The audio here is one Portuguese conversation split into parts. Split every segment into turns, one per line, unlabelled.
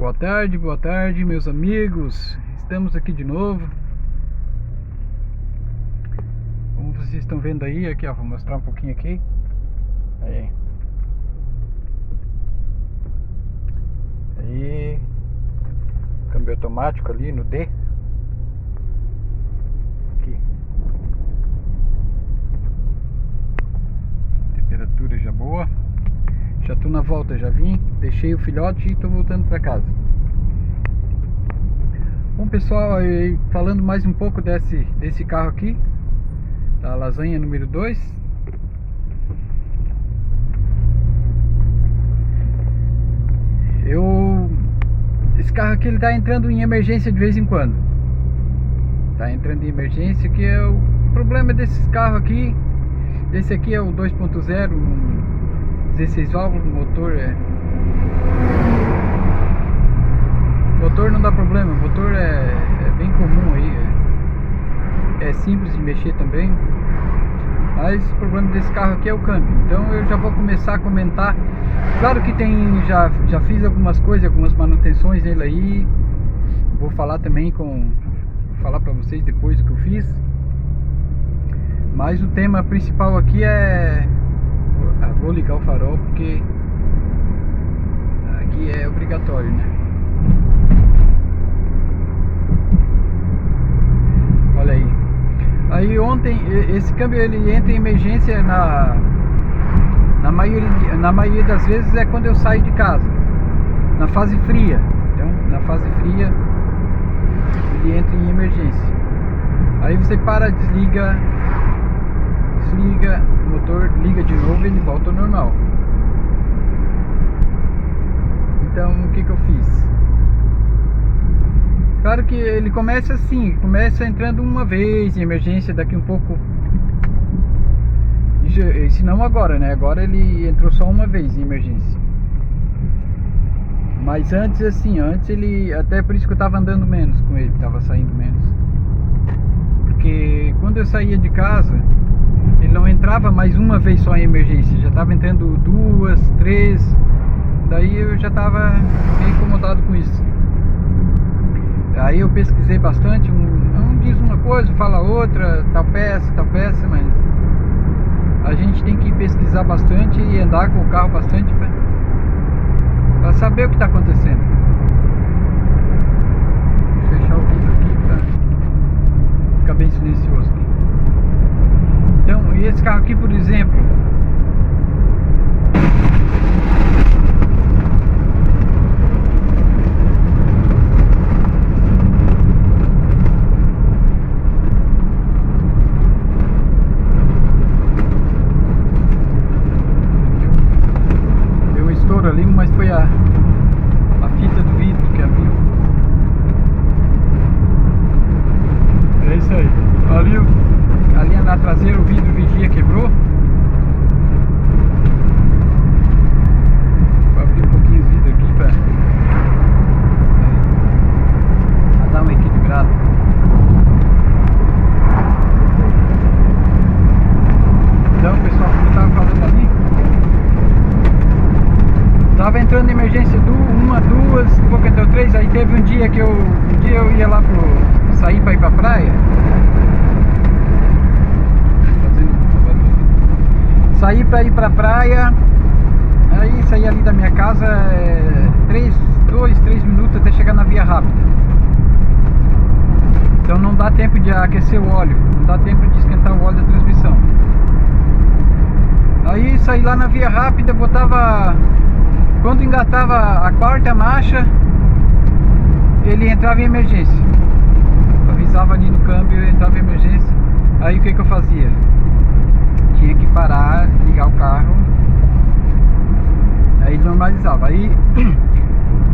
Boa tarde, meus amigos. Estamos aqui de novo. Como vocês estão vendo aí, aqui ó, vou mostrar um pouquinho aqui. Aí, câmbio automático ali no D. Aqui. Temperatura já boa. Já tô na volta, já vim, deixei o filhote e tô voltando para casa. Bom pessoal, falando mais um pouco desse carro aqui, da Lasanha número 2. Esse carro aqui ele tá entrando em emergência de vez em quando. Tá entrando em emergência, que é o problema desses carros aqui. Esse aqui é o 2.0, 16 válvulas, motor não dá problema, o motor é bem comum aí, é simples de mexer também, mas o problema desse carro aqui é o câmbio. Então eu já vou começar a comentar. Claro que já fiz algumas coisas, algumas manutenções nele aí, vou falar também vou falar para vocês depois do que eu fiz, mas o tema principal aqui vou ligar o farol porque aqui é obrigatório, né? Olha aí. Aí ontem esse câmbio ele entra em emergência na maioria das vezes é quando eu saio de casa, na fase fria. Então na fase fria ele entra em emergência. Aí você para, desliga, o motor liga de novo e ele volta ao normal. Então o que eu fiz? Claro que ele começa assim, começa entrando uma vez em emergência, daqui um pouco, se não agora, né? Agora ele entrou só uma vez em emergência. Mas antes ele, até por isso que eu tava andando menos com ele, tava saindo menos. Porque quando eu saía de casa, ele não entrava mais uma vez só em emergência, já estava entrando 2, 3, daí eu já estava meio incomodado com isso. Aí eu pesquisei bastante, um diz uma coisa, fala outra, tal peça, mas a gente tem que pesquisar bastante e andar com o carro bastante para saber o que está acontecendo. Vou fechar o vidro aqui para ficar bem silencioso aqui. Então, e esse carro aqui, por exemplo, deu um estouro ali, mas foi a fita do vidro que abriu. É isso aí. Ali na traseira o vidro vigia quebrou. Vou abrir um pouquinho o vidro aqui para dar uma equilibrada. Então pessoal, como eu estava falando ali, estava entrando em emergência uma, duas, um pouco até 3. Aí teve um dia que eu ia lá sair para ir para a praia. Saí para ir para a praia, aí saí ali da minha casa 3 minutos até chegar na via rápida. Então não dá tempo de aquecer o óleo, não dá tempo de esquentar o óleo da transmissão. Aí saí lá na via rápida, quando engatava a 4ª marcha, ele entrava em emergência. Avisava ali no câmbio, entrava em emergência. Aí o que eu fazia? Tinha que parar, ligar o carro, aí normalizava. Aí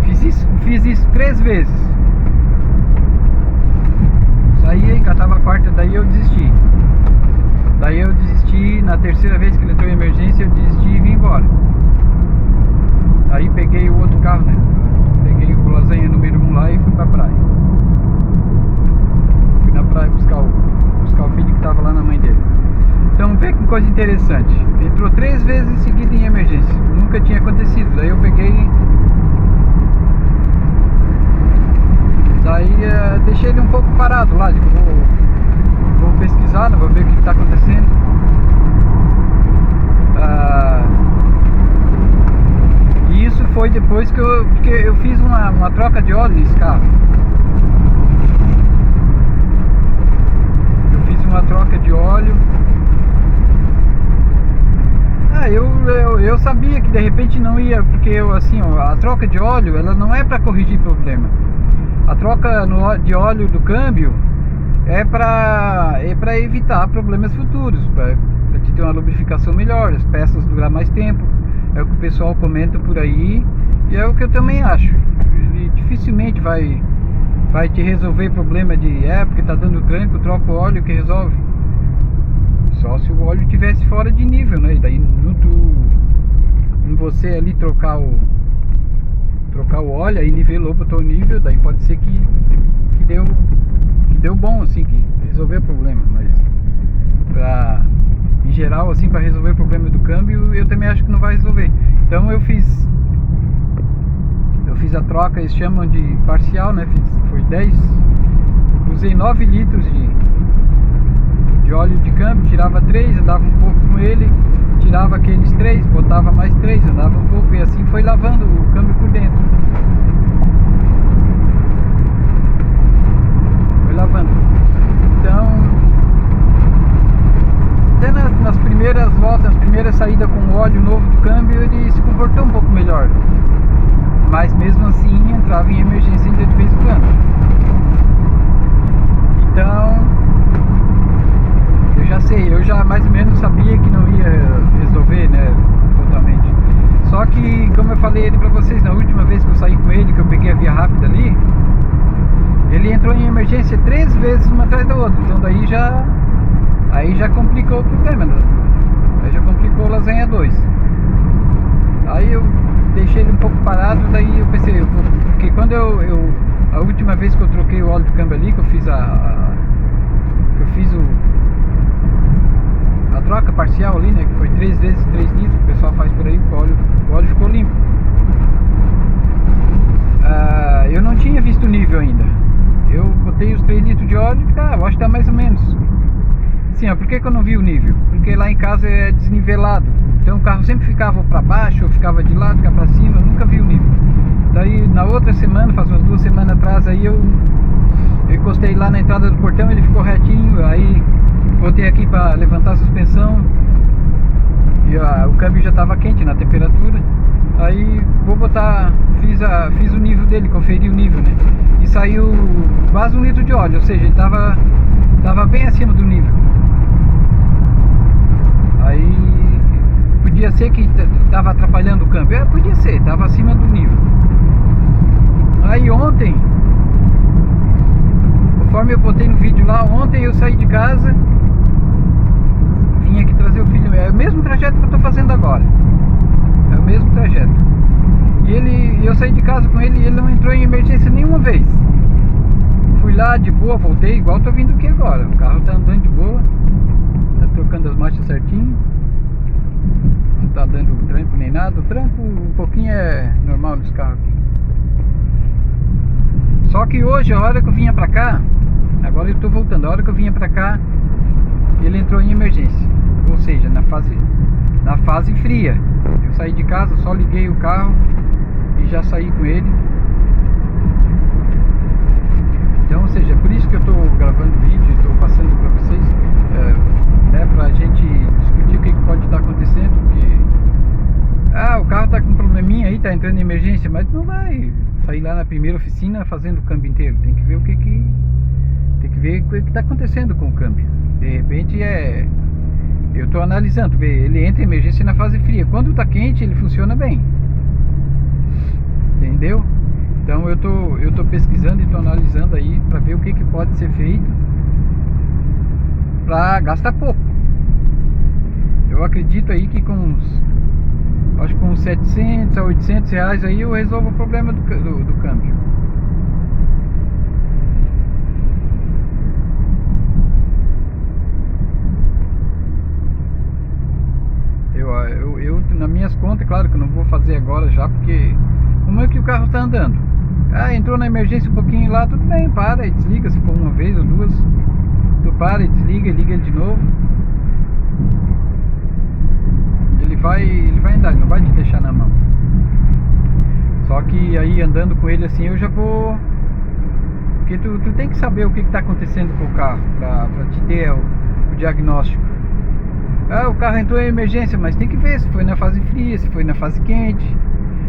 fiz isso 3 vezes. Saía, engatava a 4ª, daí eu desisti. Na 3ª vez que ele entrou em emergência, eu desisti e vim embora. Aí peguei o outro carro, né? Peguei o Lasanha número 1 lá e fui pra praia. Fui na praia buscar o filho que tava lá na mãe dele. Então vê que coisa interessante, entrou 3 vezes em seguida em emergência, nunca tinha acontecido. Daí eu peguei parado lá, digo, vou pesquisar, né, vou ver o que está acontecendo. E isso foi depois porque eu fiz uma troca de óleo nesse carro. Eu fiz uma troca de óleo. Eu sabia que de repente não ia, porque assim, a troca de óleo, ela não é para corrigir problema. A troca de óleo do câmbio é para evitar problemas futuros, para te ter uma lubrificação melhor, as peças durar mais tempo. É o que o pessoal comenta por aí e é o que eu também acho. Ele dificilmente vai te resolver problema de porque tá dando tranco, troca o óleo que resolve. Só se o óleo tivesse fora de nível, né? E daí em você ali trocar o óleo, aí nivelou para o teu nível, daí pode ser que deu bom, assim, que resolveu o problema. Mas em geral, assim, para resolver o problema do câmbio, eu também acho que não vai resolver. Então eu fiz a troca, eles chamam de parcial, né? Foi 10, usei 9 litros de óleo de câmbio, tirava 3, andava um pouco com ele, tirava aqueles 3, botava mais 3, andava um pouco, e assim foi lavando o câmbio por dentro. Foi lavando. Então, até nas primeiras voltas, nas primeiras saídas com o óleo novo do câmbio, ele se comportou um pouco melhor. Mas mesmo assim entrava em emergência ainda de vez em quando. Então, eu já mais ou menos sabia que não ia resolver, né, totalmente. Só que, como eu falei pra vocês, na última vez que eu saí com ele, que eu peguei a via rápida ali, ele entrou em emergência 3 vezes uma atrás da outra. Então daí já complicou o problema, né? Aí já complicou o lasanha 2. Aí eu deixei ele um pouco parado, daí eu pensei, porque quando a última vez que eu troquei o óleo de câmbio ali, que eu fiz a troca parcial ali, né, que foi 3 vezes 3 litros, que o pessoal faz por aí, o óleo ficou limpo. Eu não tinha visto o nível ainda. Eu botei os 3 litros de óleo e eu acho que tá mais ou menos. Sim, por que eu não vi o nível? Porque lá em casa é desnivelado. Então o carro sempre ficava para baixo, ou ficava de lado, ficava para cima, eu nunca vi o nível. Daí na outra semana, faz umas 2 semanas atrás, aí eu encostei lá na entrada do portão, ele ficou retinho, aí botei aqui para levantar a suspensão e o câmbio já estava quente na temperatura. Aí fiz o nível dele, conferi o nível, né? E saiu quase 1 litro de óleo, ou seja, ele tava bem acima do nível. Aí podia ser que estava atrapalhando o câmbio, podia ser, estava acima do nível. Aí ontem, conforme eu botei no vídeo lá, ontem eu saí de casa, vim aqui trazer o filho, é o mesmo trajeto que eu estou fazendo agora, é o mesmo trajeto. E eu saí de casa com ele e ele não entrou em emergência nenhuma vez. Fui lá de boa, voltei, igual tô vindo aqui agora. O carro tá andando de boa, tá trocando as marchas certinho, não tá dando tranco nem nada. O tranco um pouquinho é normal nos carros aqui. Só que hoje, a hora que eu vinha pra cá, agora eu tô voltando, a hora que eu vinha pra cá, ele entrou em emergência, ou seja, na fase fria. Eu saí de casa, só liguei o carro e já saí com ele. Então, ou seja, por isso que eu estou gravando o vídeo e estou passando para vocês, né, para a gente discutir o que pode estar acontecendo, porque o carro está com um probleminha aí, está entrando em emergência, mas não vai sair lá na primeira oficina fazendo o câmbio inteiro. Tem que ver o que está acontecendo com o câmbio. De repente eu estou analisando, ele entra em emergência na fase fria. Quando está quente, ele funciona bem. Entendeu? Então eu tô pesquisando e tô analisando aí para ver o que pode ser feito para gastar pouco. Eu acredito aí que com uns 700 a 800 reais aí eu resolvo o problema do câmbio. Eu nas minhas contas, claro que eu não vou fazer agora já, porque como é que o carro tá andando? Ah, entrou na emergência um pouquinho lá, tudo bem, para e desliga. Se for uma vez ou duas, tu para e desliga, liga ele de novo. Ele vai andar, ele não vai te deixar na mão. Só que aí andando com ele assim eu já vou... Porque tu tem que saber o que está acontecendo com o carro pra te ter o diagnóstico. Ah, o carro entrou em emergência, mas tem que ver se foi na fase fria, se foi na fase quente,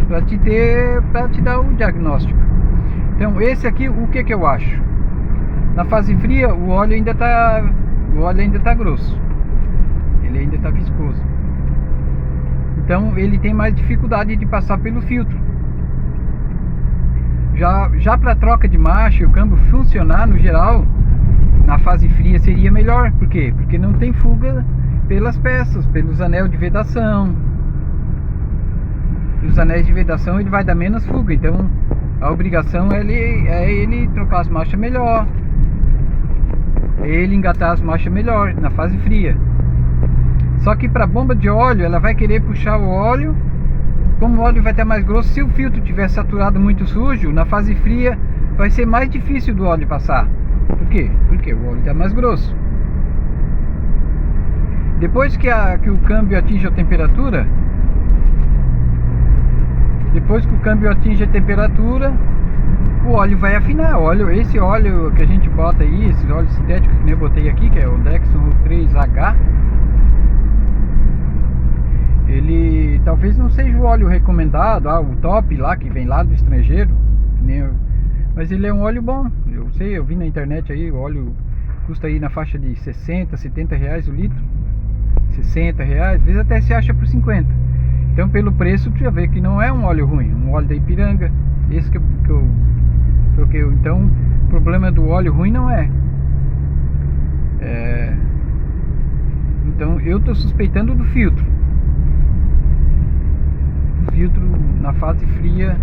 pra te dar o diagnóstico. Então esse aqui, o que eu acho? Na fase fria o óleo ainda tá grosso, ele ainda tá viscoso. Então ele tem mais dificuldade de passar pelo filtro. Já para troca de marcha, o câmbio funcionar no geral, na fase fria seria melhor. Por quê? Porque não tem fuga pelas peças, pelos anéis de vedação. E os anéis de vedação ele vai dar menos fuga. Então a obrigação é ele trocar as marchas melhor, ele engatar as marchas melhor na fase fria. Só que para a bomba de óleo, ela vai querer puxar o óleo. Como o óleo vai estar mais grosso, se o filtro tiver saturado muito sujo, na fase fria vai ser mais difícil do óleo passar. Por quê? Porque o óleo está mais grosso. Depois que o câmbio atinge a temperatura, o óleo vai afinar. Esse óleo que a gente bota aí, esse óleo sintético que eu botei aqui, que é o Dexon 3H, ele talvez não seja o óleo recomendado, o top lá, que vem lá do estrangeiro, mas ele é um óleo bom. Eu vi na internet aí, o óleo custa aí na faixa de 60, 70 reais o litro, 60 reais, às vezes até se acha por 50. Então pelo preço tu já vê que não é um óleo ruim, um óleo da Ipiranga, esse que eu troquei. Então o problema do óleo ruim não é. Então eu estou suspeitando do filtro. Filtro na fase fria,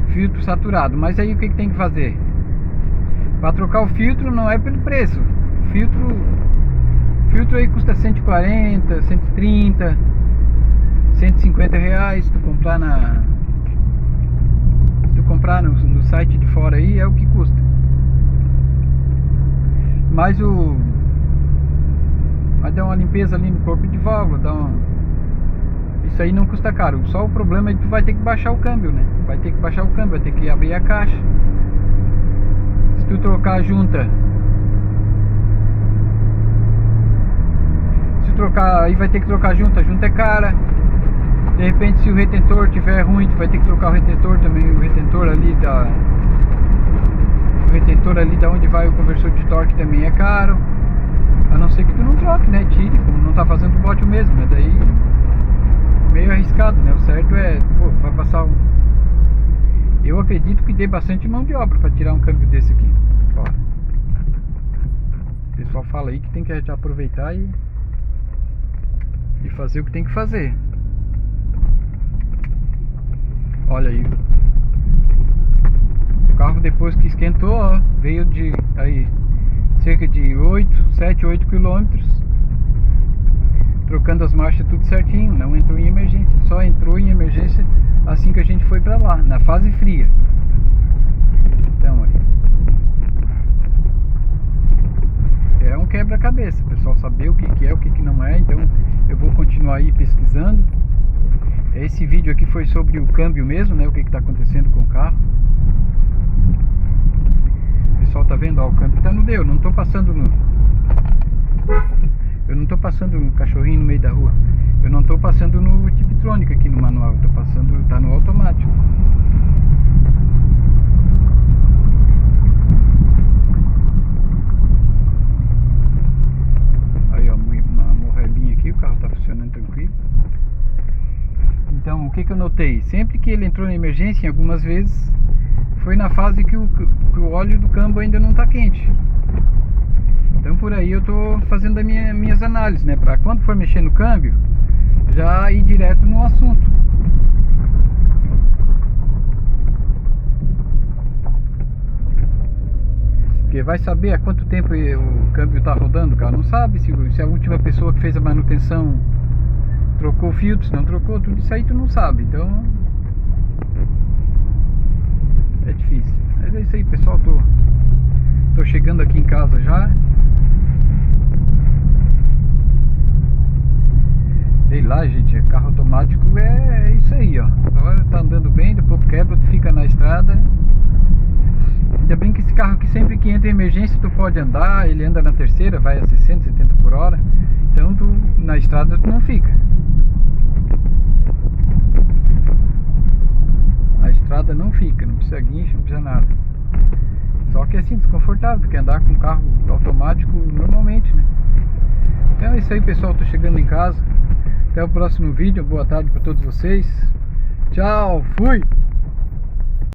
filtro saturado. Mas aí o que tem que fazer? Para trocar o filtro não é pelo preço. Filtro aí custa 140, 130, 150 reais. Se tu comprar no site de fora aí, é o que custa. Mas vai dar uma limpeza ali no corpo de válvula, isso aí não custa caro. Só o problema é que tu vai ter que baixar o câmbio, né? Vai ter que abrir a caixa. Se tu trocar a junta, aí vai ter que trocar a junta é cara. De repente, se o retentor tiver ruim, tu vai ter que trocar o retentor também. O retentor ali da onde vai o conversor de torque também é caro. A não ser que tu não troque, né? Tire, como não tá fazendo, tu bote o mesmo, mas daí meio arriscado, né? O certo é, vai passar eu acredito que dê bastante mão de obra para tirar um câmbio desse aqui. Ó, o pessoal fala aí que tem que aproveitar e fazer o que tem que fazer. Olha aí, o carro depois que esquentou, ó, veio de aí cerca de 7, 8 quilômetros, trocando as marchas tudo certinho, não entrou em emergência. Só entrou em emergência assim que a gente foi pra lá, na fase fria. Então, aí é um quebra-cabeça, pessoal, saber o que é, o que não é. Então eu vou continuar aí pesquisando. Esse vídeo aqui foi sobre o câmbio mesmo, né? O que está acontecendo com o carro. O pessoal tá vendo, ó, o câmbio tá no D. Eu não tô passando no cachorrinho no meio da rua. Eu não tô passando no Tiptronic aqui no manual. Eu tô passando, tá no automático. Aí, ó, uma morrebinha aqui, o carro tá funcionando tranquilo. Então, o que eu notei? Sempre que ele entrou na emergência, algumas vezes, foi na fase que o óleo do câmbio ainda não tá quente. Então por aí eu tô fazendo as minhas análises, né? Pra quando for mexer no câmbio, já ir direto no assunto. Porque vai saber há quanto tempo o câmbio tá rodando, cara. Não sabe se a última pessoa que fez a manutenção trocou o filtro, se não trocou, tudo isso aí tu não sabe. Então é difícil. tô chegando aqui em casa já. Sei lá, gente, carro automático é isso aí, ó. Agora tá andando bem, depois quebra, tu fica na estrada. Ainda bem que esse carro aqui, sempre que entra em emergência, tu pode andar, ele anda na terceira, vai a 60, 70 por hora. Então tu, na estrada tu não fica. A estrada não fica, não precisa guincho, não precisa nada. Só que é assim, desconfortável, porque andar com carro automático normalmente, né? Então é isso aí, pessoal, tô chegando em casa. Até o próximo vídeo, boa tarde para todos vocês. Tchau, fui!